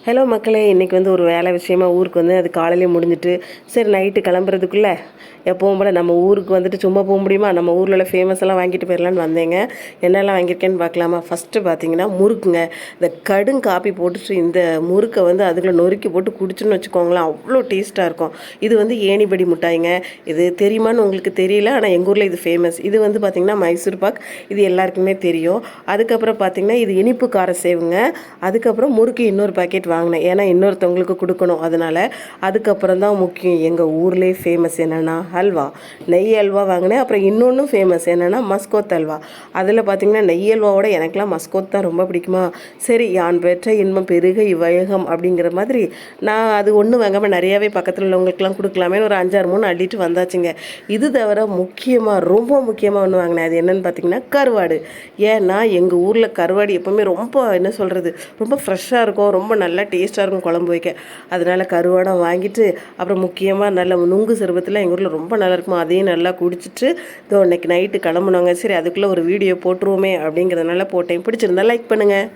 Hello மக்களே, இன்றைக்கி ஒரு வேலை விஷயமா ஊருக்கு அது காலையிலே முடிஞ்சிட்டு சரி நைட்டு கிளம்புறதுக்குள்ளே எப்பவும் போல் நம்ம ஊருக்கு சும்மா போக முடியுமா, நம்ம ஊரில் உள்ள ஃபேமஸ் எல்லாம் வாங்கிட்டு போயிடலான்னு வந்தேங்க. என்னெல்லாம் வாங்கியிருக்கேன்னு பார்க்கலாமா? ஃபஸ்ட்டு பார்த்தீங்கன்னா முறுக்குங்க. இந்த கடும் காப்பி போட்டுட்டு இந்த முறுக்கை அதுக்குள்ளே நொறுக்கி போட்டு குடிச்சுன்னு வச்சுக்கோங்களேன், அவ்வளோ டேஸ்ட்டாக இருக்கும். இது ஏணிபடி மிட்டாய்ங்க. இது தெரியுமான்னு உங்களுக்கு தெரியல, ஆனால் எங்கள் ஊரில் இது ஃபேமஸ். இது பார்த்திங்கன்னா மைசூர் பாக். இது எல்லாருக்குமே தெரியும். அதுக்கப்புறம் பார்த்திங்கன்னா இது இனிப்பு கார சேவுங்க. அதுக்கப்புறம் முறுக்கு இன்னொரு பாக்கெட் வாங்கினேன், ஏன்னா இன்னொருத்தவங்களுக்கு கொடுக்கணும். அதனால் அதுக்கப்புறம் தான் முக்கியம், எங்கள் ஊர்லேயே ஃபேமஸ் என்னென்னா ஹல்வா, நெய் அல்வா வாங்கினேன். அப்புறம் இன்னொன்றும் ஃபேமஸ் என்னென்னா மஸ்கோத் அல்வா. அதில் பார்த்திங்கன்னா நெய் அல்வாவோட எனக்கெலாம் மஸ்கோத் தான் ரொம்ப பிடிக்குமா. சரி, யான் பெற்ற இன்பம் பெருக இவ்வையகம் அப்படிங்கிற மாதிரி நான் அது ஒன்று வாங்காமல் நிறையாவே பக்கத்தில் உள்ளவங்களுக்குலாம் கொடுக்கலாமேன்னு ஒரு 5-6 மூணு அள்ளிட்டு வந்தாச்சுங்க. இது தவிர முக்கியமாக ரொம்ப முக்கியமாக ஒன்று வாங்கினேன். அது என்னென்னு பார்த்திங்கன்னா கருவாடு. ஏன்னா எங்கள் ஊரில் கருவாடு எப்போவுமே ரொம்ப என்ன சொல்கிறது, ரொம்ப ஃப்ரெஷ்ஷாக இருக்கும், ரொம்ப நல்லா டேஸ்ட்டாக இருக்கும் குழம்பு வைக்க. அதனால் கருவாடம் வாங்கிட்டு அப்புறம் முக்கியமாக நல்ல நுங்கு சர்பத்தில் எங்கள் ஊரில் ரொம்ப நல்லாயிருக்குமா, அதையும் நல்லா குடிச்சிட்டு இன்னைக்கு நைட்டு கிளம்புனாங்க. சரி, அதுக்குள்ளே ஒரு வீடியோ போட்டுருவோமே அப்படிங்கிறதுனால போட்டேன். பிடிச்சிருந்தா லைக் பண்ணுங்கள்.